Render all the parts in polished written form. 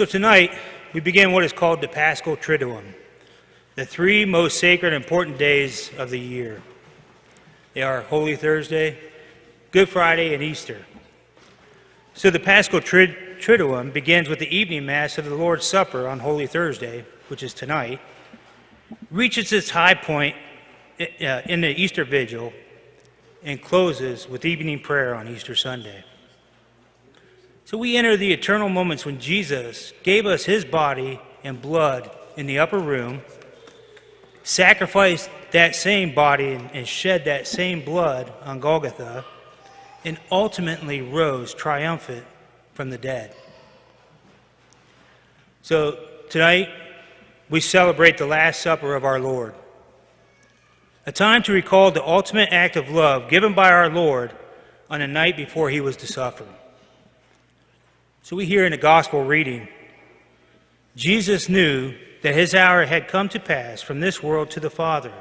So tonight, we begin what is called the Paschal Triduum, the three most sacred and important days of the year. They are Holy Thursday, Good Friday, and Easter. So the Paschal Triduum begins with the evening Mass of the Lord's Supper on Holy Thursday, which is tonight, reaches its high point in the Easter Vigil, and closes with evening prayer on Easter Sunday. So we enter the eternal moments when Jesus gave us his body and blood in the upper room, sacrificed that same body and shed that same blood on Golgotha, and ultimately rose triumphant from the dead. So tonight, we celebrate the Last Supper of our Lord, a time to recall the ultimate act of love given by our Lord on the night before he was to suffer. So we hear in the gospel reading, Jesus knew that his hour had come to pass from this world to the Father.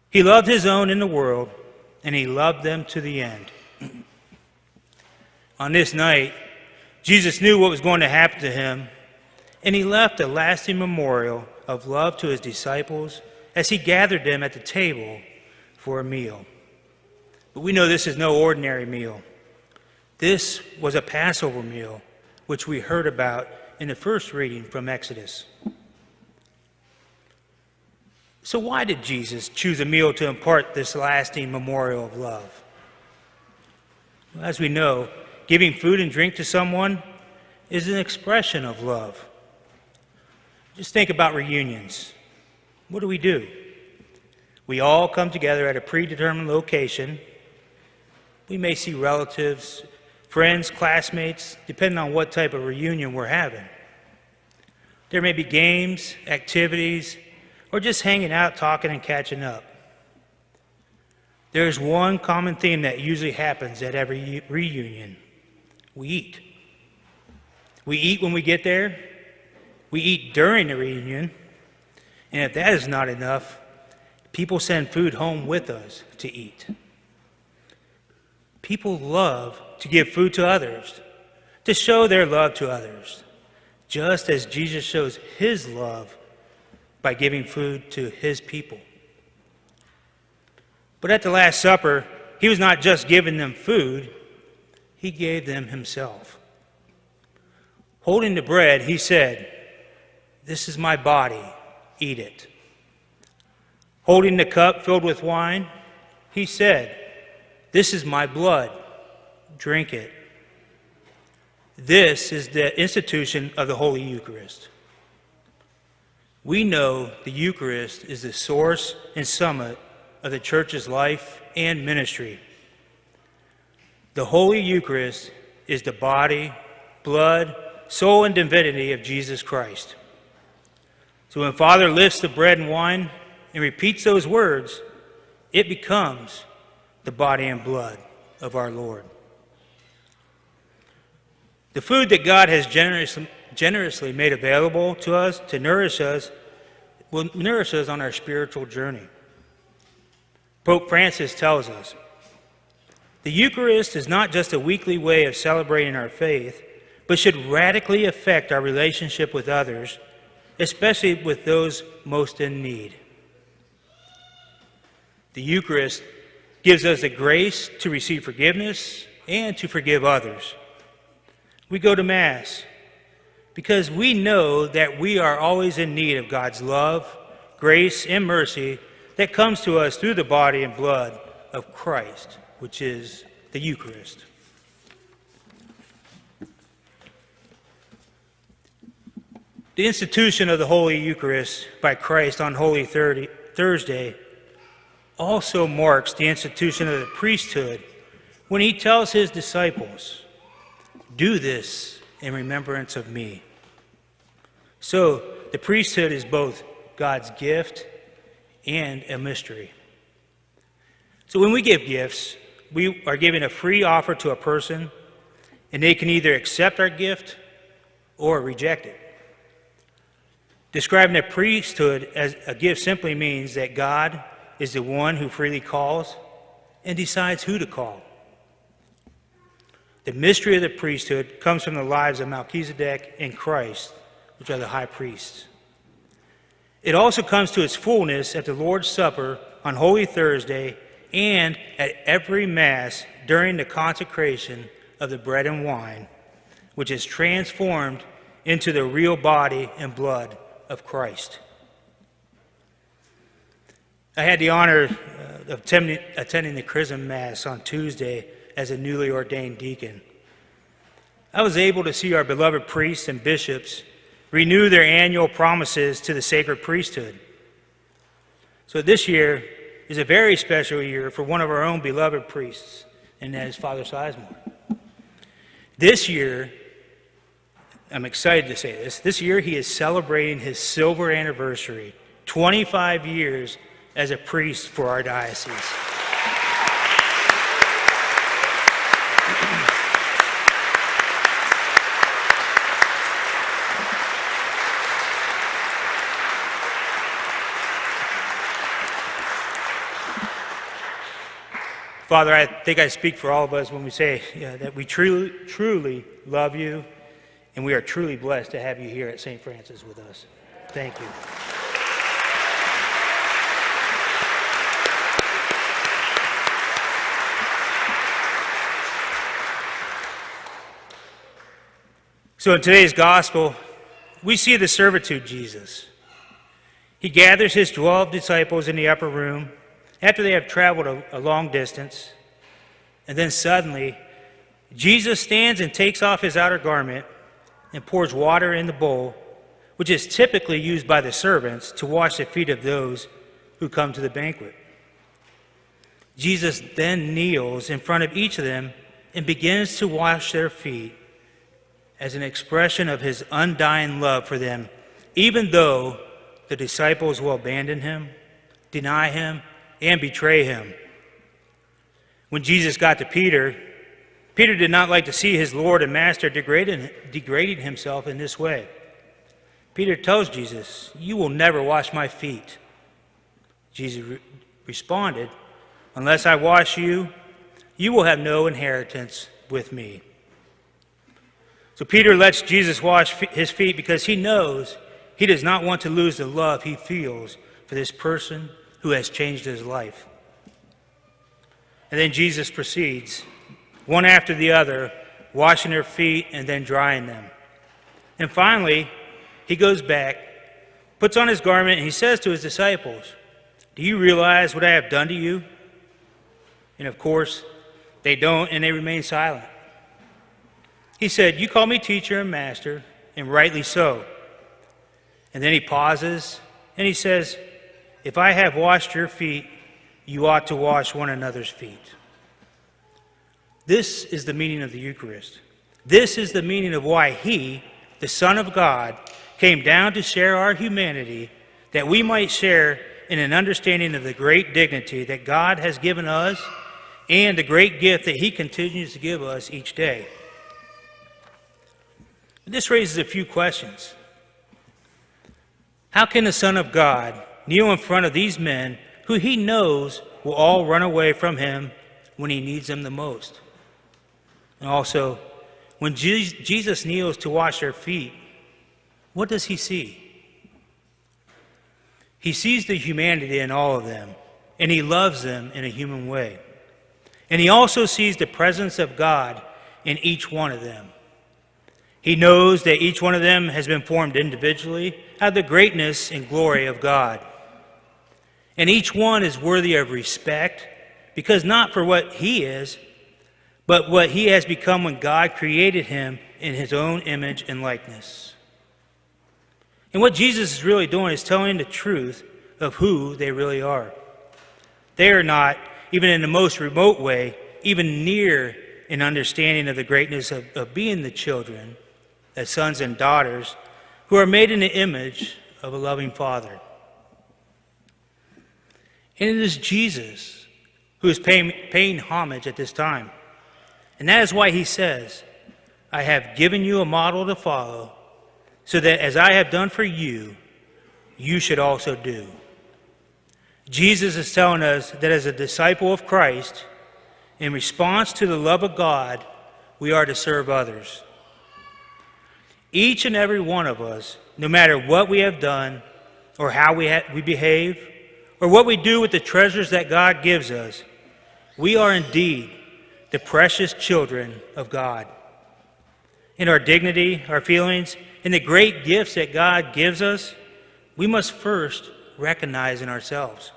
He loved his own in the world, and he loved them to the end. On this night, Jesus knew what was going to happen to him, and he left a lasting memorial of love to his disciples as he gathered them at the table for a meal. But we know this is no ordinary meal. This was a Passover meal, which we heard about in the first reading from Exodus. So why did Jesus choose a meal to impart this lasting memorial of love? Well, as we know, giving food and drink to someone is an expression of love. Just think about reunions. What do? We all come together at a predetermined location. We may see relatives, friends, classmates, depending on what type of reunion we're having. There may be games, activities, or just hanging out, talking, and catching up. There's one common theme that usually happens at every reunion. We eat. We eat when we get there. We eat during the reunion. And if that is not enough, people send food home with us to eat. People love to give food to others, to show their love to others, just as Jesus shows his love by giving food to his people. But at the Last Supper, he was not just giving them food, he gave them himself. Holding the bread, he said, "This is my body. Eat it." Holding the cup filled with wine, he said, "This is my blood. Drink it." This is the institution of the Holy Eucharist. We know the Eucharist is the source and summit of the Church's life and ministry. The Holy Eucharist is the body, blood, soul, and divinity of Jesus Christ. So when Father lifts the bread and wine and repeats those words, it becomes the body and blood of our Lord. The food that God has generously made available to us to nourish us will nourish us on our spiritual journey. Pope Francis tells us, the Eucharist is not just a weekly way of celebrating our faith, but should radically affect our relationship with others, especially with those most in need. The Eucharist gives us the grace to receive forgiveness and to forgive others. We go to Mass because we know that we are always in need of God's love, grace, and mercy that comes to us through the body and blood of Christ, which is the Eucharist. The institution of the Holy Eucharist by Christ on Holy Thursday also marks the institution of the priesthood when he tells his disciples, "Do this in remembrance of me." So the priesthood is both God's gift and a mystery. So when we give gifts, we are giving a free offer to a person, and they can either accept our gift or reject it. Describing the priesthood as a gift simply means that God is the one who freely calls and decides who to call. The mystery of the priesthood comes from the lives of Melchizedek and Christ, which are the high priests. It also comes to its fullness at the Lord's Supper on Holy Thursday and at every Mass during the consecration of the bread and wine, which is transformed into the real body and blood of Christ. I had the honor of attending the Chrism Mass on Tuesday as a newly ordained deacon. I was able to see our beloved priests and bishops renew their annual promises to the sacred priesthood. So this year is a very special year for one of our own beloved priests, and that is Father Sizemore. This year, I'm excited to say this year he is celebrating his silver anniversary, 25 years as a priest for our diocese. Father, I think I speak for all of us when we say that we truly love you, and we are truly blessed to have you here at St. Francis with us. Thank you. So in today's gospel, we see the servitude Jesus. He gathers his 12 disciples in the upper room after they have traveled a long distance, and then suddenly Jesus stands and takes off his outer garment and pours water in the bowl, which is typically used by the servants to wash the feet of those who come to the banquet. Jesus then kneels in front of each of them and begins to wash their feet as an expression of his undying love for them, even though the disciples will abandon him, deny him, and betray him. When Jesus got to Peter, Peter did not like to see his Lord and Master degrading himself in this way. Peter tells Jesus, "You will never wash my feet." Jesus responded, "Unless I wash you, you will have no inheritance with me." So Peter lets Jesus wash his feet because he knows he does not want to lose the love he feels for this person who has changed his life. And then Jesus proceeds, one after the other, washing their feet and then drying them. And finally, he goes back, puts on his garment, and he says to his disciples, "Do you realize what I have done to you?" And of course, they don't, and they remain silent. He said, "You call me teacher and master, and rightly so." And then he pauses, and he says, "If I have washed your feet, you ought to wash one another's feet." This is the meaning of the Eucharist. This is the meaning of why he, the Son of God, came down to share our humanity, that we might share in an understanding of the great dignity that God has given us and the great gift that he continues to give us each day. This raises a few questions. How can the Son of God kneel in front of these men who he knows will all run away from him when he needs them the most? And also, when Jesus kneels to wash their feet, what does he see? He sees the humanity in all of them, and he loves them in a human way. And he also sees the presence of God in each one of them. He knows that each one of them has been formed individually out of the greatness and glory of God. And each one is worthy of respect, because not for what he is, but what he has become when God created him in his own image and likeness. And what Jesus is really doing is telling the truth of who they really are. They are not, even in the most remote way, even near an understanding of the greatness of being the children, as sons and daughters, who are made in the image of a loving Father. And it is Jesus who is paying homage at this time. And that is why he says, "I have given you a model to follow, so that as I have done for you, you should also do." Jesus is telling us that as a disciple of Christ, in response to the love of God, we are to serve others. Each and every one of us, no matter what we have done or how we behave or what we do with the treasures that God gives us, we are indeed the precious children of God. In our dignity, our feelings, and the great gifts that God gives us, we must first recognize in ourselves.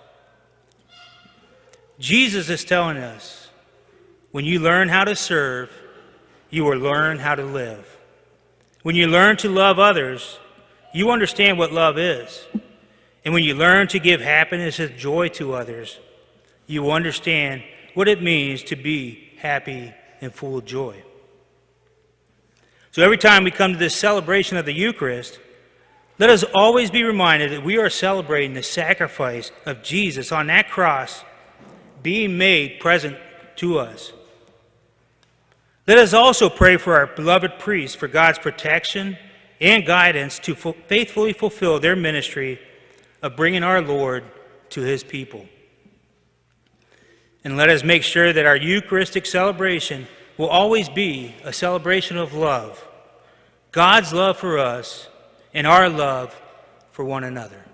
Jesus is telling us, when you learn how to serve, you will learn how to live. When you learn to love others, you understand what love is. And when you learn to give happiness and joy to others, you will understand what it means to be happy and full of joy. So every time we come to this celebration of the Eucharist, let us always be reminded that we are celebrating the sacrifice of Jesus on that cross being made present to us. Let us also pray for our beloved priests for God's protection and guidance to faithfully fulfill their ministry of bringing our Lord to his people. And let us make sure that our Eucharistic celebration will always be a celebration of love, God's love for us and our love for one another.